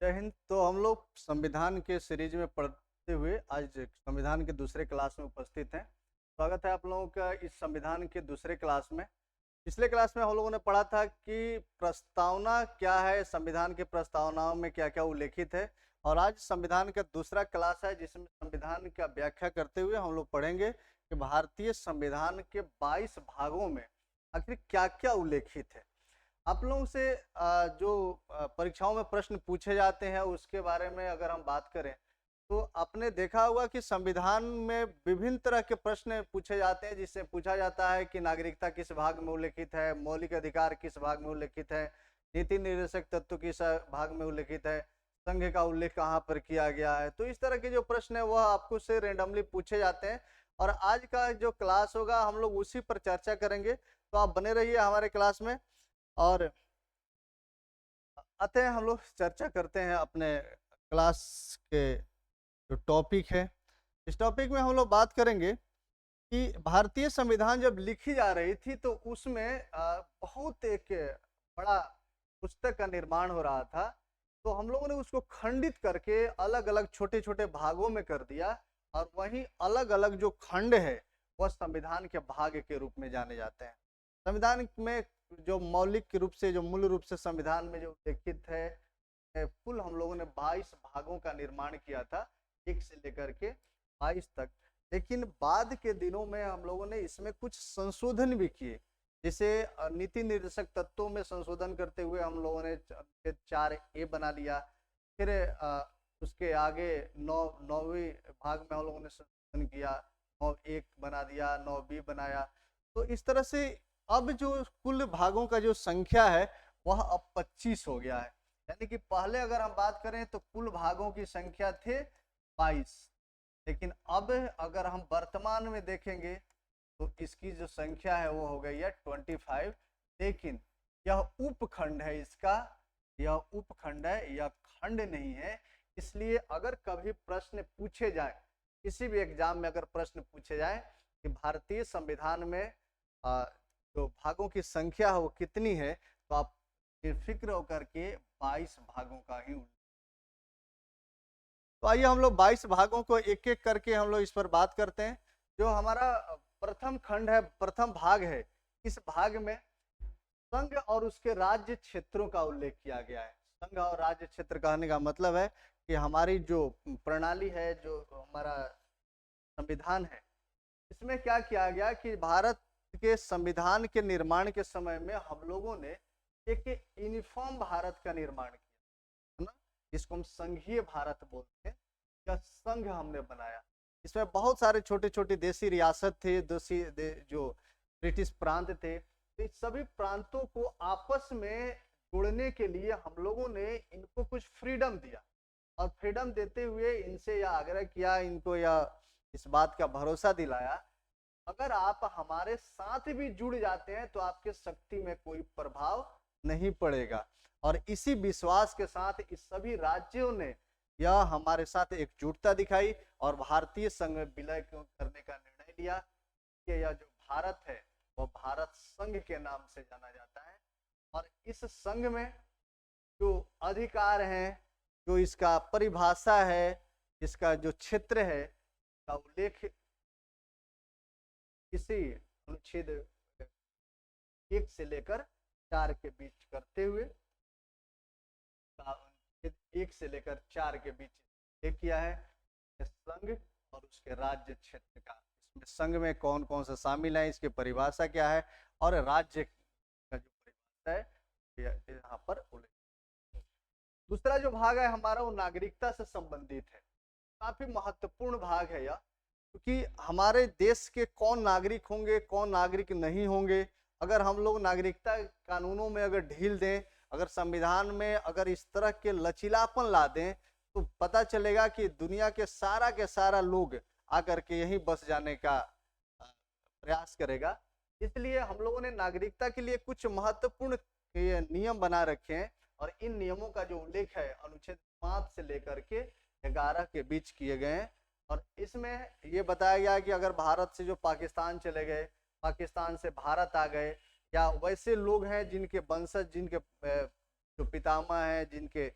जय हिंद। तो हम लोग संविधान के सीरीज में पढ़ते हुए आज संविधान के दूसरे क्लास में उपस्थित हैं। स्वागत है आप लोगों का इस संविधान के दूसरे क्लास में। पिछले क्लास में हम लोगों ने पढ़ा था कि प्रस्तावना क्या है, संविधान की प्रस्तावनाओं में क्या क्या उल्लेखित है। और आज संविधान का दूसरा क्लास है जिसमें संविधान का व्याख्या करते हुए हम लोग पढ़ेंगे कि भारतीय संविधान के 22 भागों में आखिर क्या क्या उल्लेखित है। आप लोगों से जो परीक्षाओं में प्रश्न पूछे जाते हैं उसके बारे में अगर हम बात करें तो आपने देखा होगा कि संविधान में विभिन्न तरह के प्रश्न पूछे जाते हैं, जिससे पूछा जाता है कि नागरिकता किस भाग में उल्लेखित है, मौलिक अधिकार किस भाग में उल्लेखित है, नीति निर्देशक तत्व किस भाग में उल्लेखित है, संघ का उल्लेख कहाँ पर किया गया है। तो इस तरह के जो प्रश्न है वह आपको से रेंडमली पूछे जाते हैं और आज का जो क्लास होगा हम लोग उसी पर चर्चा करेंगे। तो आप बने रहिए हमारे क्लास में। और आते हैं हम लोग चर्चा करते हैं अपने क्लास के जो टॉपिक है। इस टॉपिक में हम लोग बात करेंगे कि भारतीय संविधान जब लिखी जा रही थी तो उसमें बहुत एक बड़ा पुस्तक का निर्माण हो रहा था। तो हम लोगों ने उसको खंडित करके अलग अलग छोटे छोटे भागों में कर दिया और वहीं अलग अलग जो खंड है वह संविधान के भाग के रूप में जाने जाते हैं। संविधान में जो मौलिक रूप से जो मूल रूप से संविधान में जो उल्लेखित है कुल हम लोगों ने 22 भागों का निर्माण किया था, 1 से लेकर के 22 तक। लेकिन बाद के दिनों में हम लोगों ने इसमें कुछ संशोधन भी किए, जैसे नीति निर्देशक तत्वों में संशोधन करते हुए हम लोगों ने 4A बना लिया। फिर उसके आगे 9वीं भाग में हम लोगों ने संशोधन किया, 9A बना दिया, 9B बनाया। तो इस तरह से अब जो कुल भागों का जो संख्या है वह अब 25 हो गया है। यानी कि पहले अगर हम बात करें तो कुल भागों की संख्या थे 22, लेकिन अब अगर हम वर्तमान में देखेंगे तो इसकी जो संख्या है वो हो गई है 25। लेकिन यह उपखंड है, इसका यह उपखंड है, यह खंड नहीं है। इसलिए अगर कभी प्रश्न पूछे जाए, किसी भी एग्जाम में अगर प्रश्न पूछे जाए कि भारतीय संविधान में जो भागों की संख्या है वो कितनी है, तो आप निर्फिक्र होकर के 22 भागों का ही। तो आइए हम लोग 22 भागों को एक एक करके हम लोग इस पर बात करते हैं। जो हमारा प्रथम खंड है, प्रथम भाग है, इस भाग में संघ और उसके राज्य क्षेत्रों का उल्लेख किया गया है। संघ और राज्य क्षेत्र कहने का मतलब है कि हमारी जो प्रणाली है, जो हमारा संविधान है, इसमें क्या किया गया कि भारत के संविधान के निर्माण के समय में हम लोगों ने एक यूनिफॉर्म भारत का निर्माण किया है ना, जिसको हम संघीय भारत बोलते हैं। यह संघ हमने बनाया। इसमें बहुत सारे छोटे छोटे देसी रियासत थे, जो ब्रिटिश प्रांत थे। तो इस सभी प्रांतों को आपस में जोड़ने के लिए हम लोगों ने इनको कुछ फ्रीडम दिया और फ्रीडम देते हुए इनसे यह आग्रह किया, इनको यह इस बात का भरोसा दिलाया, अगर आप हमारे साथ भी जुड़ जाते हैं तो आपके शक्ति में कोई प्रभाव नहीं पड़ेगा। और इसी विश्वास के साथ इस सभी राज्यों ने यह हमारे साथ एकजुटता दिखाई और भारतीय संघ में विलय करने का निर्णय लिया कि यह जो भारत है वह भारत संघ के नाम से जाना जाता है। और इस संघ में जो अधिकार हैं, जो इसका परिभाषा है, इसका जो क्षेत्र है का उल्लेख इसी अनुच्छेद 1 से लेकर 4 के बीच करते हुए, अनुच्छेद 1 से लेकर 4 के बीच एक किया है संघ और उसके राज्य क्षेत्र का। इसमें संघ में कौन कौन सा शामिल है, इसकी परिभाषा क्या है और राज्य का जो परिभाषा है यहाँ पर उल्लेख। दूसरा जो भाग है हमारा वो नागरिकता से संबंधित है। काफी महत्वपूर्ण भाग है यह, क्योंकि हमारे देश के कौन नागरिक होंगे, कौन नागरिक नहीं होंगे, अगर हम लोग नागरिकता कानूनों में अगर ढील दें, अगर संविधान में अगर इस तरह के लचीलापन ला दें, तो पता चलेगा कि दुनिया के सारा लोग आकर के यहीं बस जाने का प्रयास करेगा। इसलिए हम लोगों ने नागरिकता के लिए कुछ महत्वपूर्ण नियम बना रखे हैं और इन नियमों का जो उल्लेख है अनुच्छेद 5 से लेकर के 11 के बीच किए गए हैं। और इसमें ये बताया गया कि अगर भारत से जो पाकिस्तान चले गए, पाकिस्तान से भारत आ गए, या वैसे लोग हैं जिनके वंशज, जिनके जो पितामह हैं, जिनके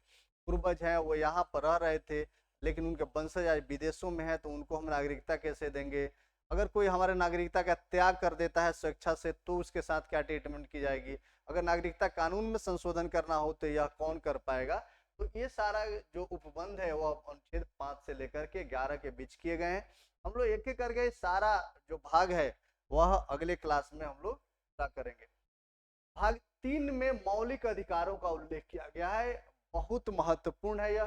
पूर्वज हैं वो यहाँ पर रह रहे थे, लेकिन उनके वंशज आज विदेशों में है, तो उनको हम नागरिकता कैसे देंगे? अगर कोई हमारे नागरिकता का त्याग कर देता है स्वेच्छा से, तो उसके साथ क्या ट्रीटमेंट की जाएगी? अगर नागरिकता कानून में संशोधन करना हो तो यह कौन कर पाएगा? तो ये सारा जो उपबंध है वो अनुच्छेद 5 से लेकर के 11 के बीच किए गए हैं। हम लोग एक एक करके सारा जो भाग है वह अगले क्लास में हम लोग पूरा करेंगे। भाग 3 में मौलिक अधिकारों का उल्लेख किया गया है, बहुत महत्वपूर्ण है यह।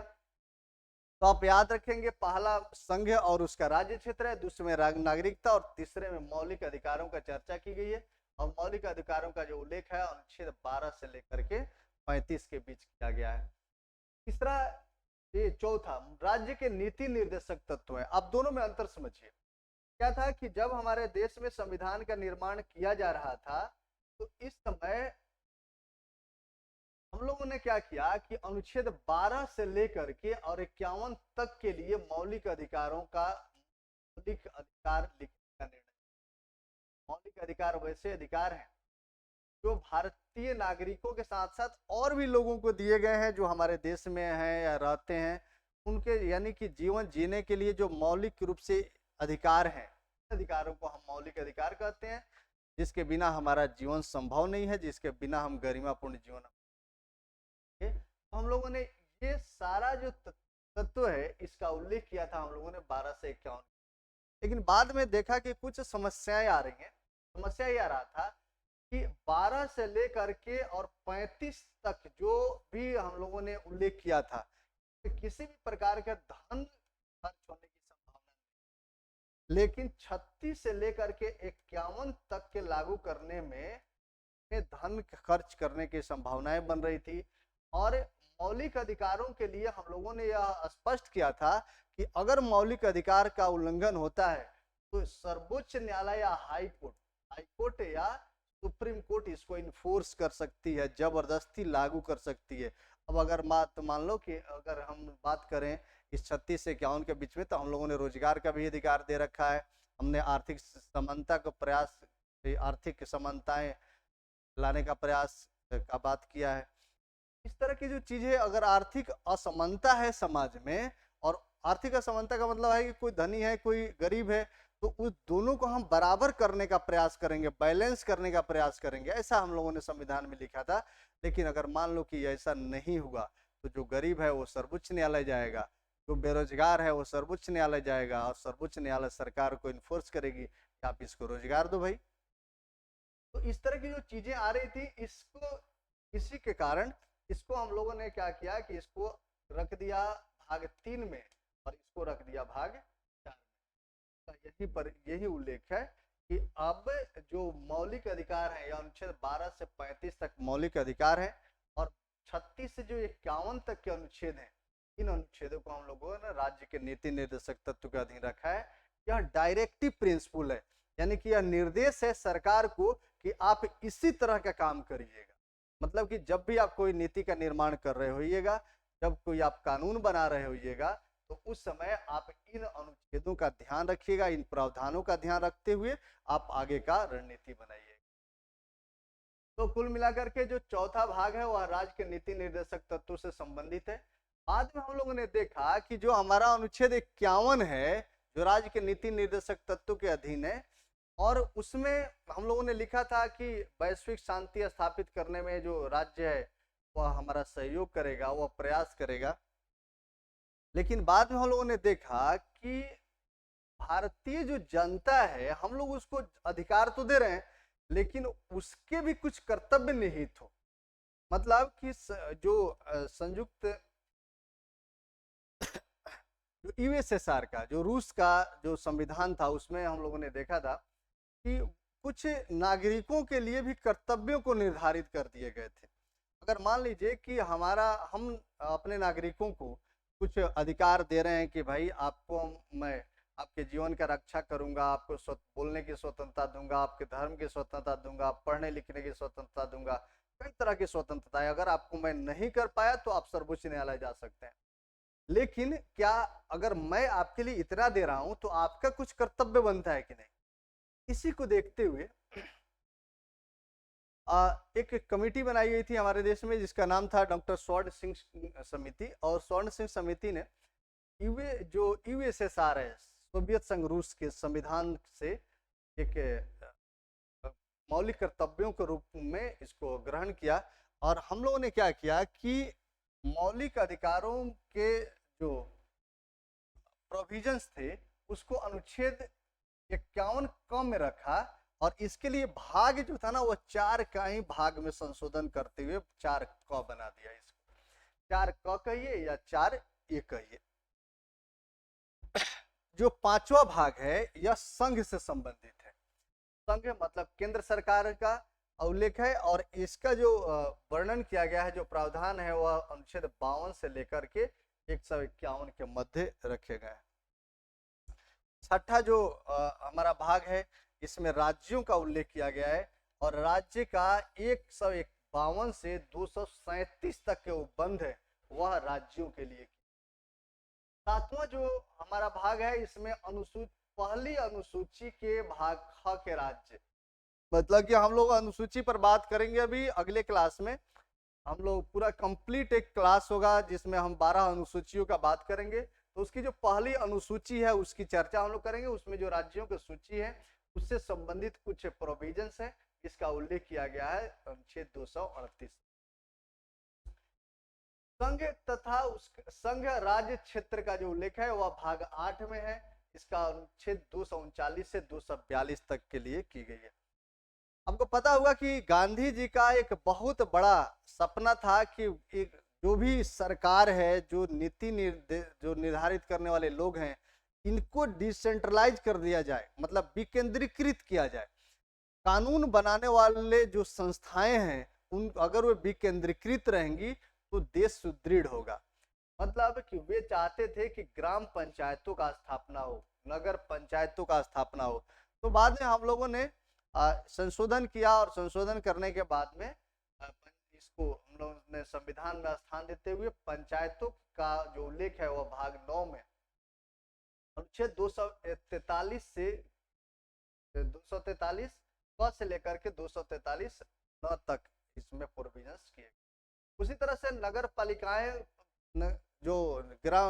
तो आप याद रखेंगे, पहला संघ और उसका राज्य क्षेत्र है, दूसरे में नागरिकता और तीसरे में मौलिक अधिकारों का चर्चा की गई है। और मौलिक अधिकारों का जो उल्लेख है अनुच्छेद 12 से लेकर के 35 के बीच किया गया है। तीसरा, ये चौथा, राज्य के नीति निर्देशक तत्व है। आप दोनों में अंतर समझिए। क्या था कि जब हमारे देश में संविधान का निर्माण किया जा रहा था, तो इस समय हम लोगों ने क्या किया कि अनुच्छेद 12 से लेकर के और 51 तक के लिए मौलिक अधिकारों का मौलिक अधिकार लिखने का निर्णय। मौलिक अधिकार वैसे अधिकार हैं जो भारतीय नागरिकों के साथ साथ और भी लोगों को दिए गए हैं जो हमारे देश में हैं या रहते हैं, उनके यानी कि जीवन जीने के लिए जो मौलिक रूप से अधिकार हैं, अधिकारों को हम मौलिक अधिकार कहते हैं, जिसके बिना हमारा जीवन संभव नहीं है, जिसके बिना हम गरिमापूर्ण जीवन। तो हम लोगों ने ये सारा जो तत्व है इसका उल्लेख किया था हम लोगों ने 12 से 51। लेकिन बाद में देखा कि कुछ समस्याएं आ रही हैं। समस्या ये आ रहा था कि 12 से लेकर के और 35 तक जो भी हम लोगों ने उल्लेख किया था, तो किसी भी प्रकार का धन खर्च होने की संभावना नहीं। लेकिन 36 से लेकर के 51 तक के लागू करने में धन खर्च करने की संभावनाएं बन रही थी। और मौलिक अधिकारों के लिए हम लोगों ने यह स्पष्ट किया था कि अगर मौलिक अधिकार का उल्लंघन होता है तो सर्वोच्च न्यायालय या हाई कोर्ट या सुप्रीम कोर्ट इसको इन्फोर्स कर सकती है, जबरदस्ती लागू कर सकती है। अब अगर मान लो कि अगर हम बात करें इस 36 से 51 के बीच में, तो हम लोगों ने रोजगार का भी अधिकार दे रखा है, हमने आर्थिक समानता का प्रयास, आर्थिक समानताएं लाने का प्रयास का बात किया है। इस तरह की जो चीजें, अगर आर्थिक असमानता है समाज में, और आर्थिक असमानता का मतलब है कि कोई धनी है कोई गरीब है, तो उस दोनों को हम बराबर करने का प्रयास करेंगे, बैलेंस करने का प्रयास करेंगे, ऐसा हम लोगों ने संविधान में लिखा था। लेकिन अगर मान लो कि ऐसा नहीं हुआ, तो जो गरीब है वो सर्वोच्च न्यायालय जाएगा, जो बेरोजगार है वो सर्वोच्च न्यायालय जाएगा, और सर्वोच्च न्यायालय सरकार को इन्फोर्स करेगी कि आप इसको रोजगार दो भाई। तो इस तरह की जो चीजें आ रही थी, इसी के कारण इसको हम लोगों ने क्या किया कि इसको रख दिया भाग 3 में और इसको रख दिया भाग 4 में। यहीं पर यही उल्लेख है कि अब जो मौलिक अधिकार है, या अनुच्छेद 12 से 35 तक मौलिक अधिकार है, और 36 से जो 51 तक के अनुच्छेद हैं, इन अनुच्छेदों को हम लोगों ने राज्य के नीति निर्देशक तत्व के अधीन रखा है। यह डायरेक्टिव प्रिंसिपल है, यानी कि यह निर्देश है सरकार को कि आप इसी तरह का काम करिएगा। मतलब कि जब भी आप कोई नीति का निर्माण कर रहे होइएगा, जब कोई आप कानून बना रहे होइएगा, तो उस समय आप इन अनुच्छेदों का ध्यान रखिएगा, इन प्रावधानों का ध्यान रखते हुए आप आगे का रणनीति बनाइए। तो कुल मिलाकर के जो चौथा भाग है वह राज्य के नीति निर्देशक तत्वों से संबंधित है। बाद में हम लोगों ने देखा कि जो हमारा अनुच्छेद 51 है, जो राज्य के नीति निर्देशक तत्व के अधीन है, और उसमें हम लोगों ने लिखा था कि वैश्विक शांति स्थापित करने में जो राज्य है वह हमारा सहयोग करेगा, वह प्रयास करेगा। लेकिन बाद में हम लोगों ने देखा कि भारतीय जो जनता है, हम लोग उसको अधिकार तो दे रहे हैं, लेकिन उसके भी कुछ कर्तव्य निहित हो। मतलब कि जो संयुक्त जो यूएसएसआर का, जो रूस का जो संविधान था, उसमें हम लोगों ने देखा था कि कुछ नागरिकों के लिए भी कर्तव्यों को निर्धारित कर दिए गए थे। अगर मान लीजिए कि हम अपने नागरिकों को कुछ अधिकार दे रहे हैं कि भाई आपको मैं आपके जीवन का रक्षा करूंगा, आपको बोलने की स्वतंत्रता दूंगा, आपके धर्म की स्वतंत्रता दूंगा, पढ़ने लिखने की स्वतंत्रता दूंगा, कई तरह की स्वतंत्रता है। अगर आपको मैं नहीं कर पाया तो आप सर्वोच्च न्यायालय जा सकते हैं। लेकिन क्या अगर मैं आपके लिए इतना दे रहा हूं तो आपका कुछ कर्तव्य बनता है कि नहीं? इसी को देखते हुए एक कमेटी बनाई गई थी हमारे देश में जिसका नाम था डॉक्टर स्वर्ण सिंह समिति। और स्वर्ण सिंह समिति ने यूएसएसआर है, सोवियत संघ रूस के संविधान से एक मौलिक कर्तव्यों के रूप में इसको ग्रहण किया। और हम लोगों ने क्या किया कि मौलिक अधिकारों के जो प्रोविजंस थे उसको अनुच्छेद 51 क में रखा, और इसके लिए भाग जो था ना वो 4 का ही भाग में संशोधन करते हुए 4 क बना दिया। इसको 4 क कहिए या 4 ए कहिए। जो 5वां भाग है यह संघ से संबंधित है। संघ मतलब केंद्र सरकार का उल्लेख है, और इसका जो वर्णन किया गया है, जो प्रावधान है, वह अनुच्छेद 52 से लेकर के 151 के मध्य रखे गए हैं। छठा जो हमारा भाग है इसमें राज्यों का उल्लेख किया गया है, और राज्य का 151 से 237 तक के उपबंध है वह राज्यों के लिए। सातवां जो हमारा भाग है इसमें पहली अनुसूची के भाग ख के राज्य, मतलब कि हम लोग अनुसूची पर बात करेंगे अभी अगले क्लास में। हम लोग पूरा कंप्लीट एक क्लास होगा जिसमें हम 12 अनुसूचियों का बात करेंगे। तो उसकी जो पहली अनुसूची है उसकी चर्चा हम लोग करेंगे। उसमें जो राज्यों की सूची है उससे संबंधित कुछ प्रोविजंस है, इसका उल्लेख किया गया है अनुच्छेद 238। संघ तथा संघ राज्य क्षेत्र का जो उल्लेख है वह भाग 8 में है। इसका अनुच्छेद 239 से 242 तक के लिए की गई है। हमको पता होगा कि गांधी जी का एक बहुत बड़ा सपना था कि एक जो भी सरकार है, जो नीति जो निर्धारित करने वाले लोग हैं, इनको डिसेंट्रलाइज कर दिया जाए, मतलब विकेंद्रीकृत किया जाए। कानून बनाने वाले जो संस्थाएं हैं उन अगर वे विकेंद्रीकृत रहेंगी तो देश सुदृढ़ होगा। मतलब कि वे चाहते थे कि ग्राम पंचायतों का स्थापना हो, नगर पंचायतों का स्थापना हो। तो बाद में हम लोगों ने संशोधन किया, और संशोधन करने के बाद में इसको हम लोगों ने संविधान में स्थान देते हुए पंचायतों का जो उल्लेख है वह भाग 9 में अनुच्छेद 243 से 243 क से लेकर के 243 न तक इसमें प्रोविजंस किए। उसी तरह से नगर पालिकाएं जो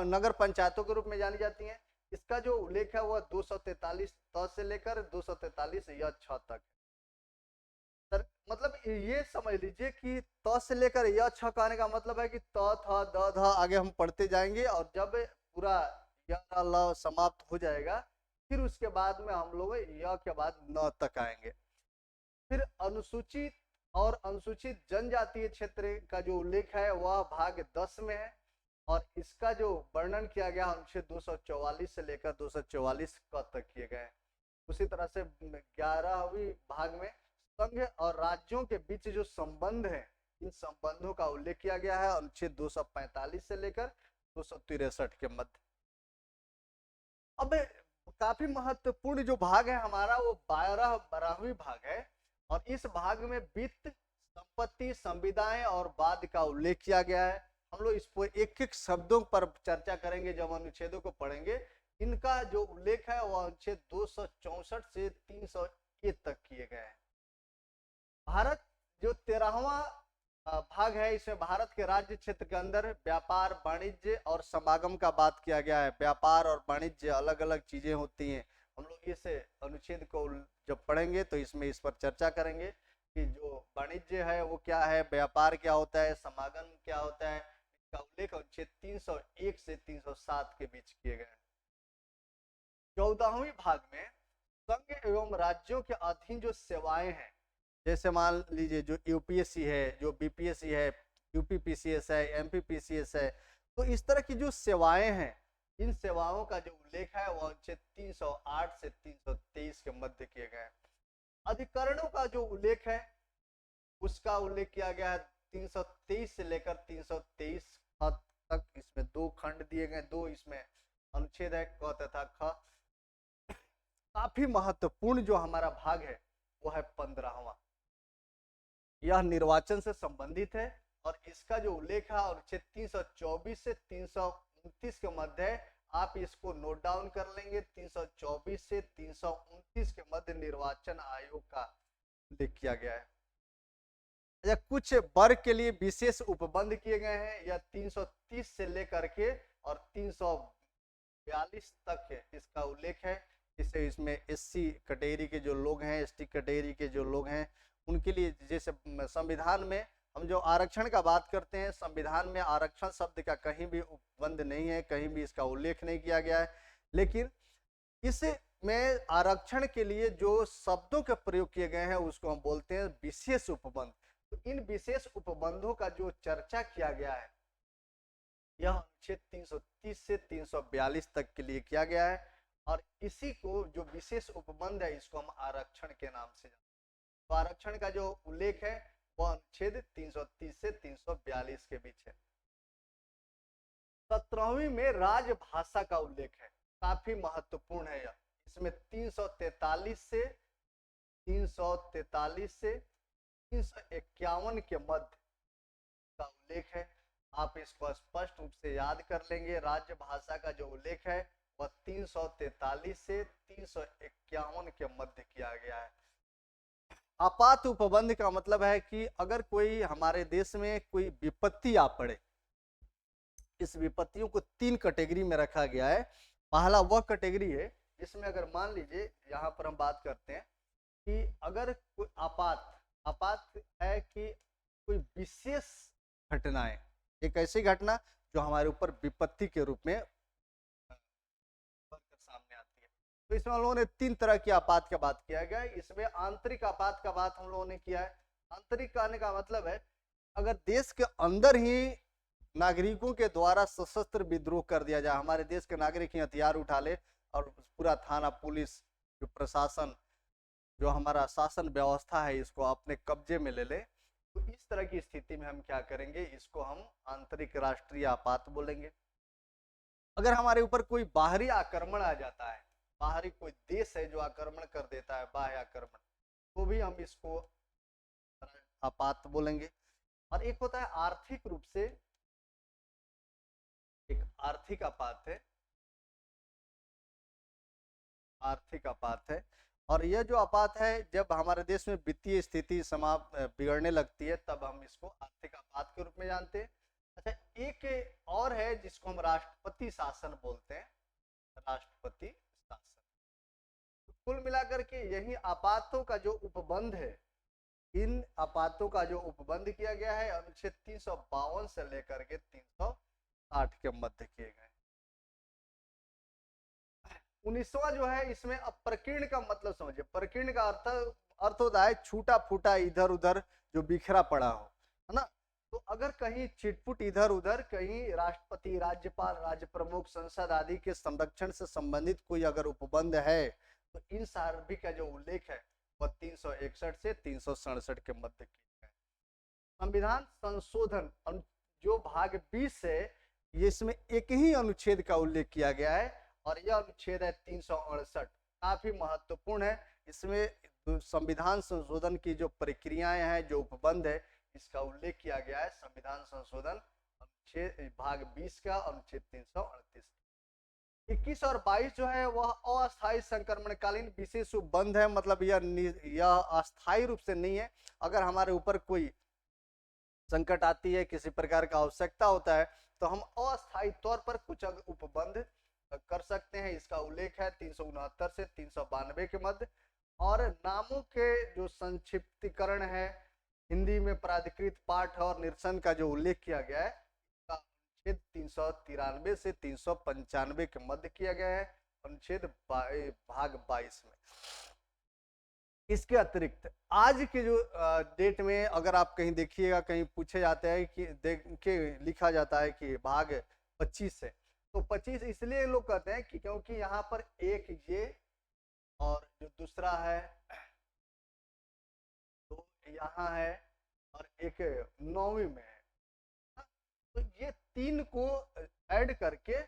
नगर पंचायतों के रूप में जानी जाती हैं, इसका जो उल्लेख है वह 243 त से लेकर 243 या 6 तक। सर मतलब ये समझ लीजिए कि त से लेकर यह 6 कहने का मतलब है कि त थ द ध आगे हम पढ़ते जाएंगे, और जब पूरा य ल समाप्त हो जाएगा फिर उसके बाद में हम लोग य के बाद न तक आएंगे। फिर अनुसूचित और अनुसूचित जनजातीय क्षेत्र का जो उल्लेख है वह भाग 10 में है, और इसका जो वर्णन किया गया अनुच्छेद 244 से लेकर 244 तक किए गए हैं। उसी तरह से 11वीं भाग में संघ और राज्यों के बीच जो संबंध है, इन संबंधों का उल्लेख किया गया है अनुच्छेद 245 से लेकर 263 के मध्य। अब काफी महत्वपूर्ण जो भाग है हमारा वो 12वीं भाग है, और इस भाग में वित्त, संपत्ति, संविदाएं और वाद का उल्लेख किया गया है। हम लोग इस पर एक एक शब्दों पर चर्चा करेंगे जब अनुच्छेदों को पढ़ेंगे। इनका जो उल्लेख है वह अनुच्छेद 264 से 301 तक किए गए हैं। भारत जो 13वां भाग है, इसमें भारत के राज्य क्षेत्र के अंदर व्यापार, वाणिज्य और समागम का बात किया गया है। व्यापार और वाणिज्य अलग अलग चीजें होती हैं। हम लोग इस अनुच्छेद को जब पढ़ेंगे तो इसमें इस पर चर्चा करेंगे कि जो वाणिज्य है वो क्या है, व्यापार क्या होता है, समागम क्या होता है। इसका उल्लेख अनुच्छेद 301 से 307 के बीच किए गए। 14वीं भाग में संघ एवं राज्यों के अधीन जो सेवाएं हैं, जैसे मान लीजिए जो यूपीएससी है, जो बीपीएससी है, यूपीपीसीएस है, एमपीपीसीएस है, तो इस तरह की जो सेवाएं हैं, इन सेवाओं का जो उल्लेख है वह अनुच्छेद 308 से 323 के मध्य किए गए। अधिकरणों का जो उल्लेख है उसका उल्लेख किया गया है 323 से लेकर 323 तक। इसमें 2 खंड दिए गए, 2 इसमें अनुच्छेद है, क तथा ख। काफी महत्वपूर्ण जो हमारा भाग है वो है 15वां। यह निर्वाचन से संबंधित है, और इसका जो उल्लेख है अनुच्छेद 324 से 329 के मध्य है। आप इसको नोट डाउन कर लेंगे। 324 से 329 के मध्य निर्वाचन आयोग का उल्लेख किया गया है। या कुछ वर्ग के लिए विशेष उपबंध किए गए हैं, या 330 से लेकर के और 342 तक है इसका उल्लेख है। इसे इसमें एससी कैटेगरी के जो लोग हैं, एसटी कैटेगरी के जो लोग हैं, उनके लिए जैसे संविधान में हम जो आरक्षण का बात करते हैं, संविधान में आरक्षण शब्द का कहीं भी उपबंध नहीं है, कहीं भी इसका उल्लेख नहीं किया गया है। लेकिन इस में आरक्षण के लिए जो शब्दों के प्रयोग किए गए हैं उसको हम बोलते हैं विशेष उपबंध। तो इन विशेष उपबंधों का जो चर्चा किया गया है यह अनुच्छेद 330 से 342 तक के लिए किया गया है, और इसी को जो विशेष उपबंध है इसको हम आरक्षण के नाम से जानते हैं। तो आरक्षण का जो उल्लेख है वह अनुच्छेद 330 से 342 के बीच है। 17वीं में राजभाषा का उल्लेख है, काफी महत्वपूर्ण है यह। इसमें 343 से 351 के मध्य का उल्लेख है। आप इसको स्पष्ट रूप से याद कर लेंगे। राजभाषा का जो उल्लेख है वह 343 से 351 के मध्य किया गया है। आपात उपबंध का मतलब है कि अगर कोई हमारे देश में कोई विपत्ति आ पड़े, इस विपत्तियों को 3 कैटेगरी में रखा गया है। पहला वह कैटेगरी है जिसमें अगर मान लीजिए यहाँ पर हम बात करते हैं कि अगर कोई आपात है कि कोई विशेष घटनाएं, एक ऐसी घटना जो हमारे ऊपर विपत्ति के रूप में सामने आती है। तो इसमें हम लोगों ने 3 तरह की आपात का बात किया गया है। इसमें आंतरिक आपात का बात हम लोगों ने किया है। आंतरिक कहने का मतलब है अगर देश के अंदर ही नागरिकों के द्वारा सशस्त्र विद्रोह कर दिया जाए, हमारे देश के नागरिक ही हथियार उठा ले और पूरा थाना, पुलिस, जो प्रशासन, जो हमारा शासन व्यवस्था है इसको अपने कब्जे में ले ले, तो इस तरह की स्थिति में हम क्या करेंगे, इसको हम आंतरिक राष्ट्रीय आपात बोलेंगे। अगर हमारे ऊपर कोई बाहरी आक्रमण आ जाता है, बाहरी कोई देश है जो आक्रमण कर देता है, बाह्य आक्रमण, तो भी हम इसको आपात बोलेंगे। और एक होता है आर्थिक रूप से, एक आर्थिक आपात है, आर्थिक आपात है। और यह जो आपात है जब हमारे देश में वित्तीय स्थिति बिगड़ने लगती है तब हम इसको आर्थिक आपात के रूप में जानते हैं। अच्छा, एक और है जिसको हम राष्ट्रपति शासन बोलते हैं, राष्ट्रपति शासन। तो कुल मिलाकर के यही आपातों का जो उपबंध है, इन आपातों का जो उपबंध किया गया है अनुच्छेद 352 से लेकर के 360 के मध्य किए गए। 19वां जो है इसमें प्रकीर्ण का मतलब समझिए। प्रकीर्ण का अर्थ होता है छूटा फूटा, इधर उधर जो बिखरा पड़ा हो, है ना। तो अगर कहीं छिटपुट इधर उधर, कहीं राष्ट्रपति, राज्यपाल, राज्य प्रमुख, संसद आदि के संरक्षण से संबंधित कोई अगर उपबंध है तो इन सार्वभौमिक का जो उल्लेख है वह 361 से 367 के मध्य किया गया। संविधान संशोधन जो भाग 20 है, ये इसमें एक ही अनुच्छेद का उल्लेख किया गया है और यह अनुच्छेद है 368, काफी महत्वपूर्ण है। इसमें संविधान संशोधन की जो प्रक्रियाएं हैं, जो उपबंध है, इसका उल्लेख किया गया है। संविधान संशोधन अनुच्छेद भाग 20 का अनुच्छेद 338। 21 और 22 जो है वह अस्थायी संक्रमणकालीन विशेष उपबंध है, मतलब यह अस्थायी रूप से नहीं है। अगर हमारे ऊपर कोई संकट आती है, किसी प्रकार का आवश्यकता होता है, तो हम अस्थायी तौर पर कुछ उपबंध कर सकते हैं। इसका उल्लेख है 369 से 392 के मध्य। और नामों के जो संक्षिप्तीकरण है, हिंदी में प्राधिकृत पाठ और निरसन का जो उल्लेख किया गया है, अनुच्छेद 393 से 395 के मध्य किया गया है, अनुच्छेद भाग 22 में। इसके अतिरिक्त आज के जो डेट में अगर आप कहीं देखिएगा, कहीं पूछे जाते हैं कि देख के लिखा जाता है कि भाग 25 है, तो 25 इसलिए लोग कहते हैं कि क्योंकि यहाँ पर एक ये और जो दूसरा है तो यहाँ है और एक 9वीं में है, तो ये 3 को ऐड करके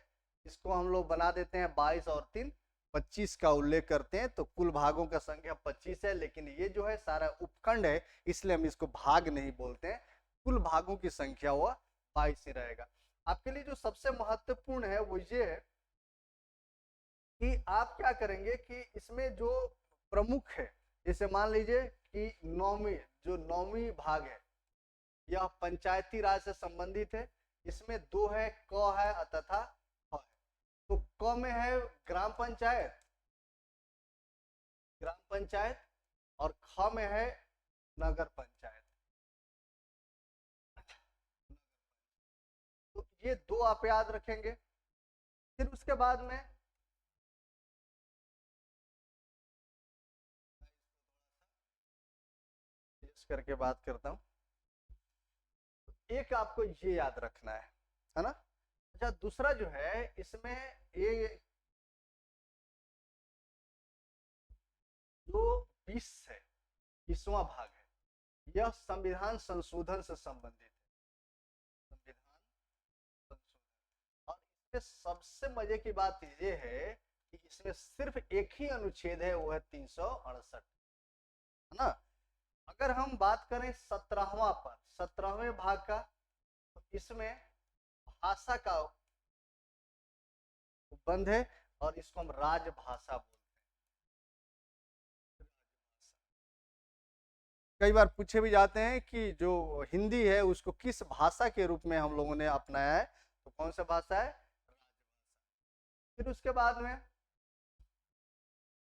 इसको हम लोग बना देते हैं 22 और 3 25 का उल्लेख करते हैं। तो कुल भागों का संख्या 25 है, लेकिन ये जो है सारा उपखंड है, इसलिए हम इसको भाग नहीं बोलते हैं। कुल भागों की संख्या वह 22 ही रहेगा। आपके लिए जो सबसे महत्वपूर्ण है वो ये है कि आप क्या करेंगे कि इसमें जो प्रमुख है, जैसे मान लीजिए कि 9वीं भाग है, यह पंचायती राज से संबंधित है। इसमें दो है, क है तथा ख है। तो क में है ग्राम पंचायत, ग्राम पंचायत, और ख में है नगर पंचायत। तो ये दो आप याद रखेंगे। फिर उसके बाद में इस करके बात करता हूं। एक आपको ये याद रखना है ना। अच्छा, दूसरा जो है इसमें ये जो 20 है, 20वां भाग है, यह संविधान संशोधन से संबंधित है। संविधान संशोधन। और इसमें सबसे मजे की बात ये है कि इसमें सिर्फ एक ही अनुच्छेद है, वो है 368, है ना। अगर हम बात करें 17वां पर, 17वें भाग का, तो इसमें भाषा का उपबंध है और इसको हम राजभाषा बोलते हैं। कई बार पूछे भी जाते हैं कि जो हिंदी है उसको किस भाषा के रूप में हम लोगों ने अपनाया है, तो कौन सा भाषा है? राजभाषा। फिर उसके बाद में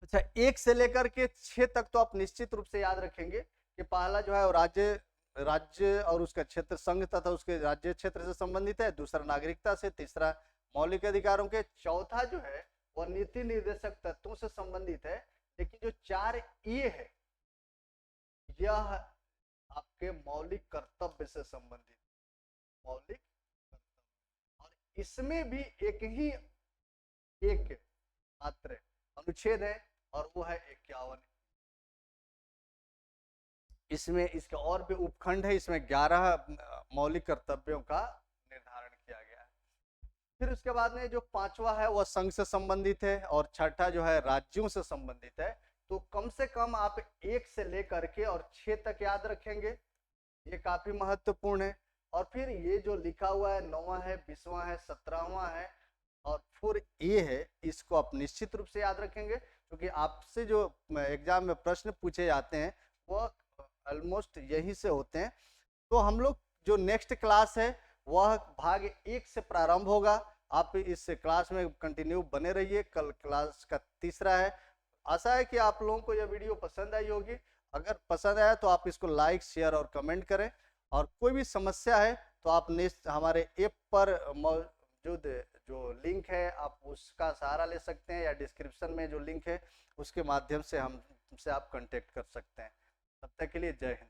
अच्छा, 1 से लेकर के 6 तक तो आप निश्चित रूप से याद रखेंगे कि पहला जो है वो राज्य और उसका क्षेत्र, संघ तथा उसके राज्य क्षेत्र से संबंधित है। दूसरा नागरिकता से, तीसरा मौलिक अधिकारों के, चौथा जो है वह नीति निर्देशक तत्वों से संबंधित है। लेकिन जो 4 ए है यह आपके मौलिक कर्तव्य से संबंधित, मौलिक कर्तव्य। और इसमें भी एक मात्र अनुच्छेद है और वो है 51। इसमें इसके और भी उपखंड है, इसमें 11 मौलिक कर्तव्यों का निर्धारण किया गया है। फिर उसके बाद में जो 5वां है वह संघ से संबंधित है और छठा जो है राज्यों से संबंधित है। तो कम से कम आप 1 से लेकर के और 6 तक याद रखेंगे, ये काफी महत्वपूर्ण है। और फिर ये जो लिखा हुआ है 9वां है, 20वां है, 17वां है और 4A है, इसको आप निश्चित रूप से याद रखेंगे, क्योंकि आपसे जो एग्जाम में प्रश्न पूछे जाते हैं वह ऑलमोस्ट यही से होते हैं। तो हम लोग जो नेक्स्ट क्लास है वह भाग 1 से प्रारंभ होगा। आप इस क्लास में कंटिन्यू बने रहिए। कल क्लास का तीसरा है। आशा है कि आप लोगों को यह वीडियो पसंद आई होगी। अगर पसंद आया तो आप इसको लाइक, शेयर और कमेंट करें। और कोई भी समस्या है तो आप हमारे ऐप पर मौजूद जो लिंक है आप उसका सहारा ले सकते हैं, या डिस्क्रिप्शन में जो लिंक है उसके माध्यम से हमसे आप कांटेक्ट कर सकते हैं। तब तक के लिए जय हिंद।